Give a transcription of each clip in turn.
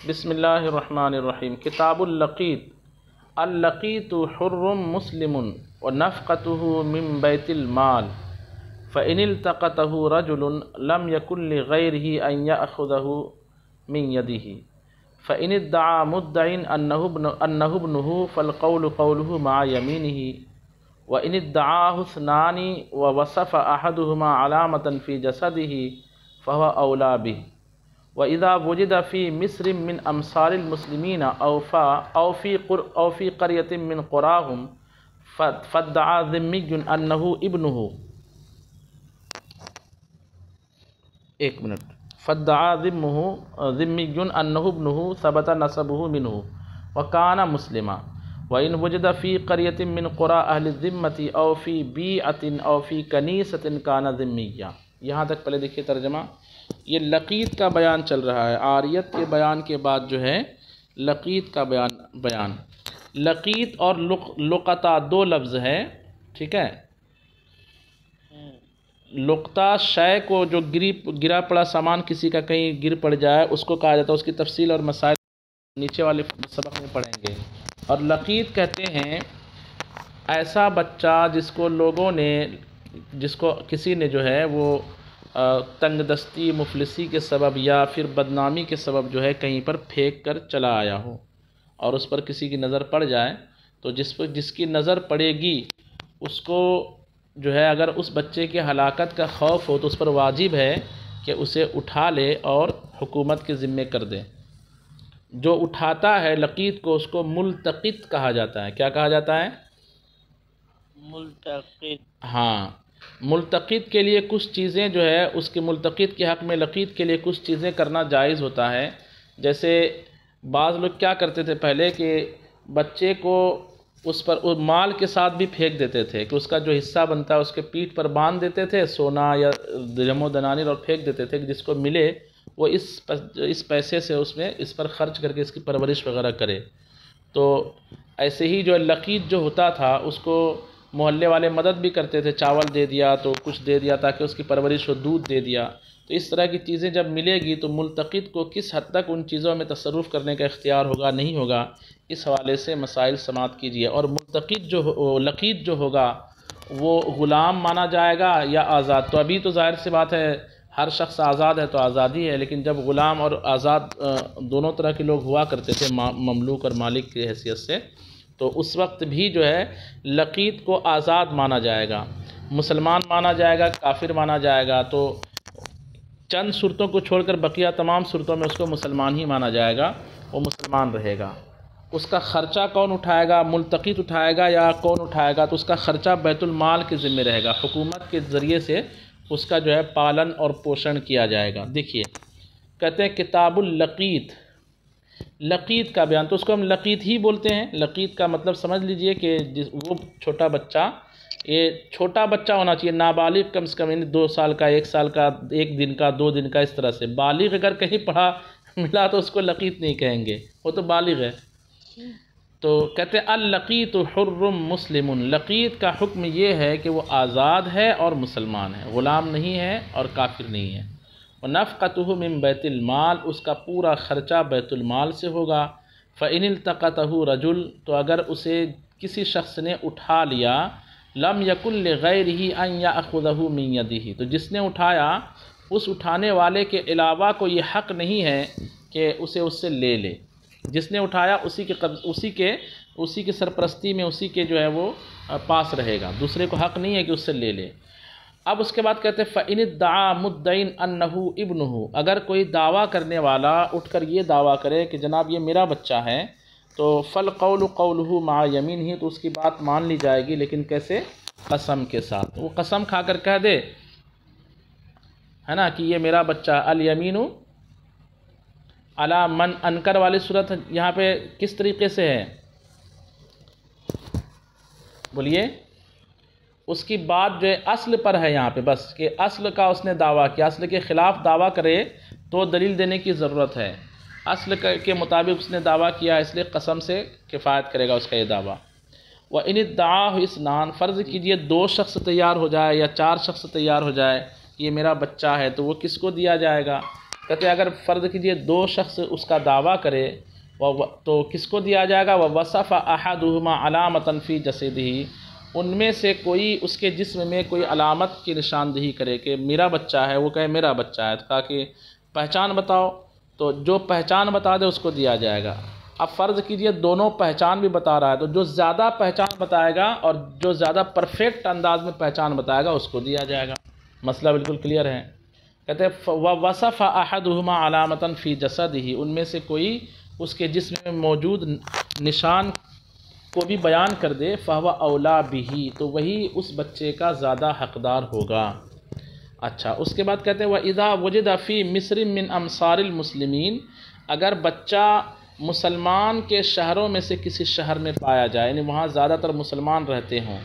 بسم اللہ الرحمن الرحیم۔ کتاب اللقیط۔ اللقیط حر مسلم ونفقته من بیت المال فإن التقطه رجل لم يكن لغيره أن يأخذه من يده فإن ادعى مدع أنه ابنه فالقول قوله مع يمينه وإن ادعاه اثنان ووصف أحدهما علامة في جسده فهو أولى به وإذا وجد في مصر من أمصار المسلمين أو في قرية من قراهم فادعى ذمي أنه ابنه فادعى ذمي أنه ابنه ثبت نسبه منه وكان مسلما وإن وجد في قرية من قرى أهل الذمة أو في بيعة أو في كنيسة كان ذميا۔ یہاں تک پہلے دیکھیے ترجمہ۔ یہ لقیط کا بیان چل رہا ہے، عاریت کے بیان کے بعد جو ہے لقیط کا بیان۔ لقیط اور لقطہ دو لفظ ہے، ٹھیک ہے۔ لقطہ شے کو جو گرا پڑا سامان کسی کا کہیں گر پڑ جائے اس کو کہا جاتا ہے، اس کی تفصیل اور مسائل نیچے والے سبق میں پڑھیں گے۔ اور لقیط کہتے ہیں ایسا بچہ جس کو کسی نے جو ہے وہ تنگ دستی مفلسی کے سبب یا پھر بدنامی کے سبب جو ہے کہیں پر پھینک کر چلا آیا ہو اور اس پر کسی کی نظر پڑ جائے تو جس کی نظر پڑے گی اس کو جو ہے اگر اس بچے کے ہلاکت کا خوف ہو تو اس پر واجب ہے کہ اسے اٹھا لے اور حکومت کے ذمے کر دے۔ جو اٹھاتا ہے لقیط کو اس کو ملتقط کہا جاتا ہے۔ کیا کہا جاتا ہے؟ ملتقط۔ ہاں، ملتقط کے لیے کچھ چیزیں جو ہے اس کے ملتقط کے حق میں لقیط کے لیے کچھ چیزیں کرنا جائز ہوتا ہے۔ جیسے بعض لوگ کیا کرتے تھے پہلے کہ بچے کو اس پر مال کے ساتھ بھی پھینک دیتے تھے کہ اس کا جو حصہ بنتا ہے اس کے پیٹھ پر باندھ دیتے تھے سونا یا درہم و دنانیر اور پھینک دیتے تھے کہ جس کو ملے وہ اس پیسے سے اس پر خرچ کر کے اس کی پرورش وغیرہ کرے۔ تو ایسے ہی جو لقیط جو ہوتا تھا اس کو محلے والے مدد بھی کرتے تھے، چاول دے دیا تو کچھ دے دیا تاکہ اس کی پرورش ہو، دودھ دے دیا۔ تو اس طرح کی چیزیں جب ملے گی تو ملتقط کو کس حد تک ان چیزوں میں تصرف کرنے کا اختیار ہوگا نہیں ہوگا، اس حوالے سے مسائل سماعت کیجیے۔ اور لقیط جو ہوگا وہ غلام مانا جائے گا یا آزاد؟ تو ابھی تو ظاہر سی بات ہے ہر شخص آزاد ہے تو آزادی ہے، لیکن جب غلام اور آزاد دونوں طرح کے لوگ ہوا کرتے تھے مملوک اور مالک کی حیثیت سے، تو اس وقت بھی جو ہے لقیط کو آزاد مانا جائے گا، مسلمان مانا جائے گا، کافر مانا جائے گا۔ تو چند صورتوں کو چھوڑ کر بقیہ تمام صورتوں میں اس کو مسلمان ہی مانا جائے گا، وہ مسلمان رہے گا۔ اس کا خرچہ کون اٹھائے گا؟ ملتقط اٹھائے گا یا کون اٹھائے گا؟ تو اس کا خرچہ بیت المال کے ذمہ رہے گا، حکومت کے ذریعے سے اس کا جو ہے پالن اور پوشن کیا جائے گا۔ دیکھیے کہتے ہیں کتاب اللقیط، لقیط کا بیان، تو اس کو ہم لقیط ہی بولتے ہیں۔ لقیط کا مطلب سمجھ لیجئے کہ وہ چھوٹا بچہ، یہ چھوٹا بچہ ہونا چاہیے، نابالغ کم سے کم 2 سال کا، 1 سال کا، 1 دن کا، 2 دن کا، اس طرح سے۔ بالغ اگر کہیں پڑھا ملا تو اس کو لقیط نہیں کہیں گے، وہ تو بالغ ہے۔ تو کہتے ہیں اللقیط حر مسلم، لقیط کا حکم یہ ہے کہ وہ آزاد ہے اور مسلمان ہے، غلام نہیں ہے اور کافر نہیں ہے۔ وَنَفْقَتُهُ مِن بیت المال، اس کا پورا خرچہ بیت المال سے ہوگا۔ فَإِنِ الْتَقَطَهُ رَجُلٌ، تو اگر اسے کسی شخص نے اٹھا لیا، لَمْ يَكُنْ لِغَيْرِهِ أَنْ يَأْخُذَهُ مِنْ يَدِهِ، تو جس نے اٹھایا اس اٹھانے والے کے علاوہ کو یہ حق نہیں ہے کہ اسے اس سے لے لے۔ جس نے اٹھایا اسی کے سرپرستی میں اسی کے جو ہے وہ پاس رہے گا، دوسرے کو حق نہیں ہے کہ اس سے لے لے۔ اب اس کے بعد کہتے ہیں فَإِنِ ادَّعَى مُدَّعٍ أَنَّهُ ابْنُهُ، اگر کوئی دعویٰ کرنے والا اٹھ کر یہ دعویٰ کرے کہ جناب یہ میرا بچہ ہے، تو فَالْقَوْلُ قَوْلُهُ مَعَ يَمِينِهِ، تو اس کی بات مان لی جائے گی، لیکن کیسے؟ قسم کے ساتھ۔ وہ قسم کھا کر کہہ دے ہے نا کہ یہ میرا بچہ، الیمین علی من انکر والی صورت یہاں پہ کس طریقے سے ہے؟ بولیے، اس کی بات جو ہے اصل پر ہے یہاں پہ، بس کہ اصل کا اس نے دعویٰ کیا، اصل کے خلاف دعویٰ کرے تو دلیل دینے کی ضرورت ہے۔ اصل کے مطابق اس نے دعویٰ کیا، اس لیے قسم سے کفایت کرے گا اس کا یہ دعویٰ۔ وَإِنِ ادَّعَاهُ اثنان، فرض کیجئے 2 شخص تیار ہو جائے یا 4 شخص تیار ہو جائے، یہ میرا بچہ ہے، تو وہ کس کو دیا جائے گا؟ کہتے ہیں اگر فرض کیجئے 2 شخص اس کا دعویٰ کرے تو کس کو دیا جائے گا؟ وَوَصَفَ أَحَدُهُمَا عَلَامَةً فِي جَسَدِهِ، ان میں سے کوئی اس کے جسم میں کوئی علامت کی نشاندہی کرے کہ میرا بچہ ہے، وہ کہے میرا بچہ ہے، تاکہ پہچان بتاؤ، تو جو پہچان بتا دے اس کو دیا جائے گا۔ اب فرض کیجئے دونوں پہچان بھی بتا رہا ہے، تو جو زیادہ پہچان بتائے گا اور جو زیادہ پرفیکٹ انداز میں پہچان بتائے گا اس کو دیا جائے گا۔ مسئلہ بالکل کلیئر ہے۔ کہتے ہیں وَوَصَفَ أَحَدُهُمَا عَلَامَةً فِي جَسَدِهِ، ان میں سے کوئی اس کے جسم میں موجود نشان کو بھی بیان کر دے، فَهُوَ أَوْلَىٰ بِهِ، تو وہی اس بچے کا زیادہ حقدار ہوگا۔ اچھا، اس کے بعد کہتے ہیں وَإِذَا وُجِدَ فِي مِصْرٍ مِّنْ أَمْصَارِ الْمُسْلِمِينَ، اگر بچہ مسلمان کے شہروں میں سے کسی شہر میں پایا جائے، یعنی وہاں زیادہ تر مسلمان رہتے ہوں،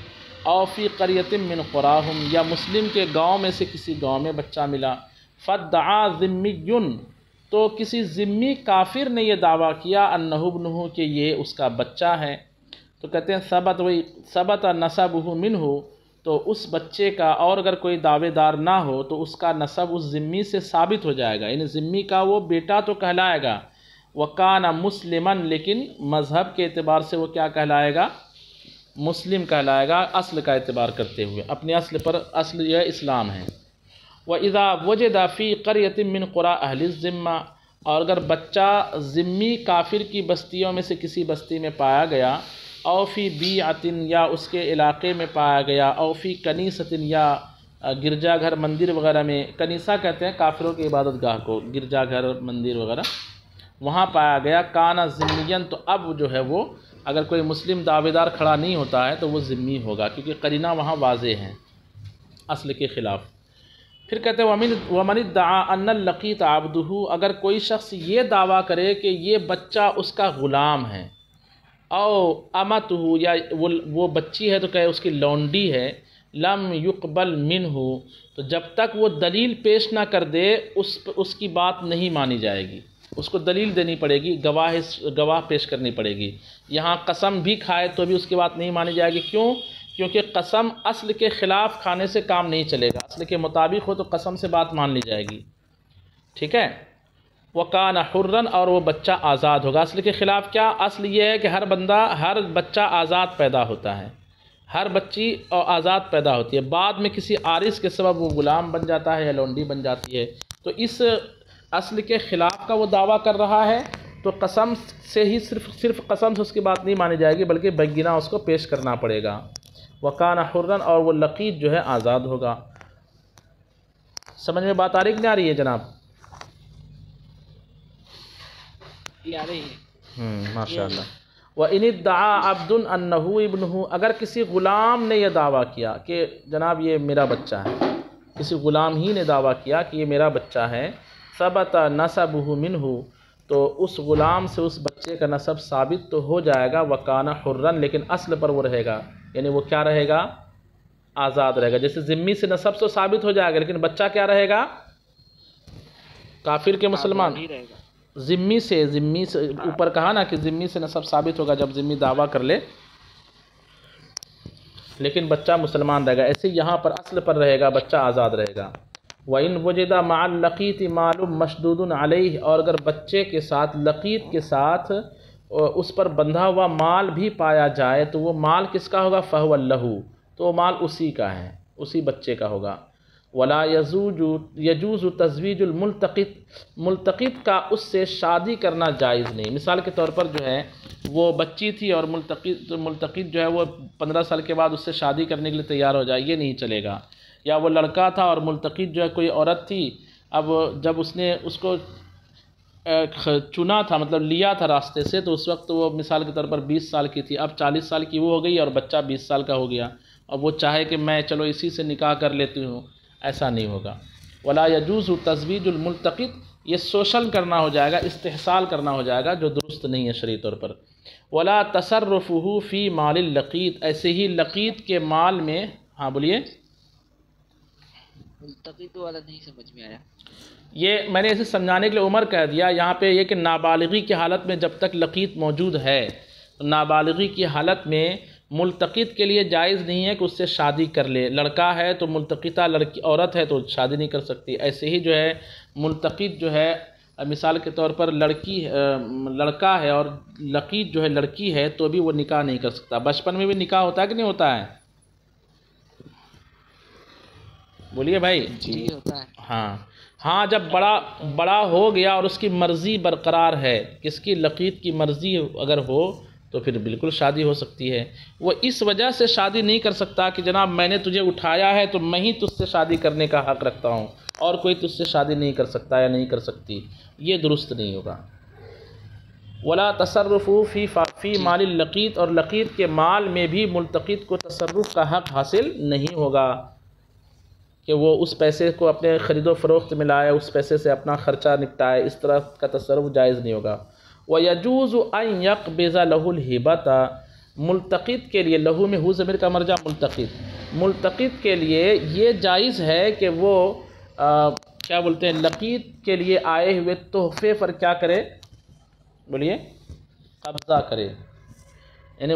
او فی قریۃ من قراہم، یا مسلم کے گاؤں میں سے کسی گاؤں میں بچہ ملا، فادعا ذمی، تو کسی ذمی کافر نے یہ دعویٰ کیا انہ ابنہ، کہ یہ اس کا بچہ ہے، تو کہتے ہیں ثبت نسبہ منہ، تو اس بچے کا، اور اگر کوئی دعوے دار نہ ہو تو اس کا نسب اس ذمی سے ثابت ہو جائے گا، یعنی ذمی کا وہ بیٹا تو کہلائے گا، وکان مسلمن، لیکن مذہب کے اعتبار سے وہ کیا کہلائے گا؟ مسلم کہلائے گا، اصل کا اعتبار کرتے ہوئے، اپنے اصل پر، اصل یہ اسلام ہے۔ وَإِذَا وَجَدَ فِي قَرْيَةٍ مِّن قُرَىٰ أَهْلِ الذِّمَّةِ، اور اگر بچہ ذمی کافر کی بستیوں میں سے کسی بستی میں پایا گیا، او فی بیعۃ، یا اس کے علاقے میں پایا گیا، او فی کنیسۃ، یا گرجا گھر مندر وغیرہ میں، کنیسہ کہتے ہیں کافروں کی عبادت گاہ کو، گرجا گھر مندر وغیرہ، وہاں پایا گیا، کانا ذمین، تو اب جو ہے وہ اگر کوئی مسلم دعوے دار کھڑا نہیں ہوتا ہے تو وہ ذمی ہوگا، کیونکہ قرینہ وہاں واضح ہے اصل کے خلاف۔ پھر کہتے ہیں وَمَنِ ادَّعَىٰ أَنَّ اللَّقِيطَ عَبْدُهُ، اگر کوئی شخص یہ دعویٰ کرے کہ یہ بچہ اس کا غلام ہے، او امتہ، یا وہ بچی ہے تو کہے اس کی لونڈی ہے، لم يقبل منہ، تو جب تک وہ دلیل پیش نہ کر دے اس کی بات نہیں مانی جائے گی، اس کو دلیل دینی پڑے گی، گواہ پیش کرنی پڑے گی۔ یہاں قسم بھی کھائے تو بھی اس کی بات نہیں مانی جائے گی، کیوں؟ کیونکہ قسم اصل کے خلاف کھانے سے کام نہیں چلے گا، اصل کے مطابق ہو تو قسم سے بات مان لی جائے گی، ٹھیک ہے۔ وَكَانَ حُرًّا، اور وہ بچہ آزاد ہوگا۔ اصل کے خلاف کیا؟ اصل یہ ہے کہ ہر بچہ آزاد پیدا ہوتا ہے، ہر بچی آزاد پیدا ہوتی ہے، بعد میں کسی عارض کے سبب وہ غلام بن جاتا ہے یا لونڈی بن جاتی ہے، تو اس اصل کے خلاف کا وہ دعویٰ کر رہا ہے، تو قسم سے ہی صرف قسم سے اس کی بات نہیں مانی جائے گی، بلکہ بینہ اس کو پیش کرنا پڑے گا۔ وَكَانَ حُرًّا، اور وہ لقیط جو ہے آزاد ہوگا۔ سمجھ میں بات آ رہی کہ نہیں آ رہی ہے جناب؟ آ رہی ہے۔ ماشاء اللہ۔ وَإِنِ ادَّعَىٰ عَبْدٌ أَنَّهُ ابْنُهُ، اگر کسی غلام نے یہ دعویٰ کیا کہ جناب یہ میرا بچہ ہے، کسی غلام ہی نے دعویٰ کیا کہ یہ میرا بچہ ہے، ثبت نسبہ منہ، تو اس غلام سے اس بچے کا نسب ثابت تو ہو جائے گا، وکانا حرًا، لیکن اصل پر وہ رہے گا، یعنی وہ کیا رہے گا؟ آزاد رہے گا۔ جیسے ذمی سے نسب تو ثابت ہو جائے گا، لیکن بچہ کیا رہے گا؟ کافر کے مسلمان، ذمی سے اوپر کہا نا کہ ذمی سے نسب ثابت ہوگا جب ذمی دعویٰ کر لے، لیکن بچہ مسلمان رہے گا۔ ایسے یہاں پر اصل پر رہے گا، بچہ آزاد رہے گا۔ وَإِنْ وُجِدَ مَعَ اللَّقِيطِ مَالٌ مَشْدُودٌ عَلَيْهِ، اور اگر بچے کے ساتھ، لقیط کے ساتھ اس پر بندھا ہوا مال بھی پایا جائے، تو وہ مال کس کا ہوگا؟ فَهُوَ لَهُ، تو وہ مال اسی کا ہے، اسی بچے کا ہوگا۔ وَلَا يَجُوزُ تَزْوِيجُ الْمُلْتَقِطِ، ملتقط کا اس سے شادی کرنا جائز نہیں۔ مثال کے طور پر جو ہے وہ بچی تھی اور ملتقط جو ہے وہ 15 سال کے بعد اس سے شادی کرنے کے لیے تیار ہو جائے، یہ نہیں چلے گا۔ یا وہ لڑکا تھا اور ملتقط جو ہے کوئی عورت تھی، اب جب اس نے اس کو چنا تھا، مطلب لیا تھا راستے سے، تو اس وقت وہ مثال کے طور پر 20 سال کی تھی، اب 40 سال کی وہ ہو گئی اور بچہ 20 سال کا ہو گیا، اب وہ چاہے کہ میں چلو اسی سے نکاح کر لیتی ہوں، ایسا نہیں ہوگا۔ ولا يجوز تزویج الملتقط، یہ سوشل کرنا ہو جائے گا، استحصال کرنا ہو جائے گا، جو درست نہیں ہے شرعی طور پر۔ ولا تصرفہ فی مال اللقیط، ایسے ہی لقیط کے مال میں، ہاں بولیے، ملتقط والا نہیں سمجھ میں آیا۔ یہ میں نے اسے سمجھانے کے لیے عمر کہہ دیا، یہاں پہ یہ کہ نابالغی کی حالت میں جب تک لقیط موجود ہے، تو نابالغی کی حالت میں ملتقط کے لیے جائز نہیں ہے کہ اس سے شادی کر لے۔ لڑکا ہے تو ملتقطہ لڑکی عورت ہے تو شادی نہیں کر سکتی، ایسے ہی جو ہے ملتقط جو ہے مثال کے طور پر لڑکا ہے اور لقیط جو ہے لڑکی ہے تو بھی وہ نکاح نہیں کر سکتا۔ بچپن میں بھی نکاح ہوتا ہے کہ نہیں ہوتا ہے؟ بولیے بھائی۔ جی ہوتا ہے۔ ہاں جب بڑا ہو گیا اور اس کی مرضی برقرار ہے، کس کی؟ لقیط کی مرضی اگر ہو تو پھر بالکل شادی ہو سکتی ہے۔ وہ اس وجہ سے شادی نہیں کر سکتا کہ جناب میں نے تجھے اٹھایا ہے تو میں ہی تجھ سے شادی کرنے کا حق رکھتا ہوں اور کوئی تجھ سے شادی نہیں کر سکتا یا نہیں کر سکتی، یہ درست نہیں ہوگا۔ ولا تصرف فی مال اللقیط، اور لقیط کے مال میں بھی ملتقط کو تصرف کا حق حاصل نہیں ہوگا کہ وہ اس پیسے کو اپنے خرید و فروخت میں لائے، اس پیسے سے اپنا خرچہ نپٹائے، اس طرح کا تصرف جائز نہیں ہوگا۔ وَيَجُوزُ أَن يَقْبِضَ لَهُ الْهِبَةَ، ملتقط کے لیے، لہو میں ہو ضمیر کا مرجع ملتقط کے لیے یہ جائز ہے کہ وہ کیا بولتے ہیں، لقیط کے لیے آئے ہوئے تحفے پر کیا کرے؟ بولیے، قبضہ کرے۔ یعنی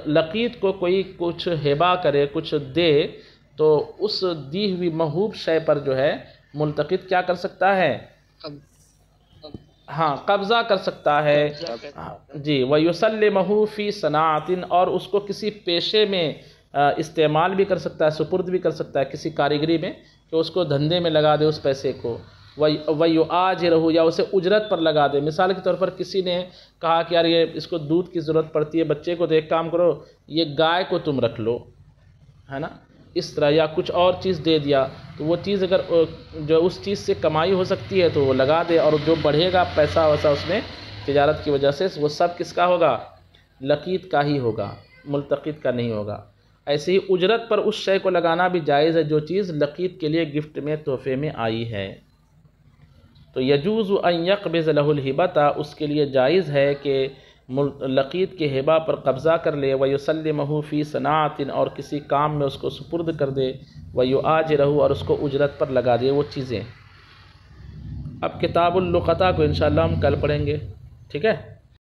لقیط کو کوئی کچھ ہبہ کرے، کچھ دے، تو اس دی ہوئی موہوب شے پر جو ہے ملتقط کیا کر سکتا ہے؟ قبضہ کر سکتا ہے۔ جی، وَيُسَلِّمَهُ فِي صَنَاعَةٍ، اور اس کو کسی پیشے میں استعمال بھی کر سکتا ہے، سپرد بھی کر سکتا ہے کسی کاریگری میں، کہ اس کو دھندے میں لگا دے اس پیسے کو۔ وَيُعَاجِرُهُ، یا اسے اجرت پر لگا دے۔ مثال کے طور پر کسی نے کہا کہ یار یہ اس کو دودھ کی ضرورت پڑتی ہے بچے کو، تو ایک کام کرو، یہ گائے کو تم رکھ لو، ہے نا، اس طرح، یا کچھ اور چیز دے دیا، تو وہ چیز اگر جو اس چیز سے کمائی ہو سکتی ہے تو وہ لگا دے، اور جو بڑھے گا پیسہ ویسا اس میں تجارت کی وجہ سے، وہ سب کس کا ہوگا؟ لقیط کا ہی ہوگا، ملتقط کا نہیں ہوگا۔ ایسے ہی اجرت پر اس شے کو لگانا بھی جائز ہے جو چیز لقیط کے لیے گفٹ میں، تحفے میں آئی ہے۔ تو یجوز ان یقبض له الہبۃ، اس کے لیے جائز ہے کہ لقیط کے ہبہ پر قبضہ کر لے، وَيُسَلِّمَهُ فِي صَنَاعَةٍ، اور کسی کام میں اس کو سپرد کر دے، وَيُعَاجِرَهُ، اور اس کو اجرت پر لگا دے وہ چیزیں۔ اب کتاب اللقطاء کو انشاءاللہ ہم کل پڑھیں گے، ٹھیک ہے؟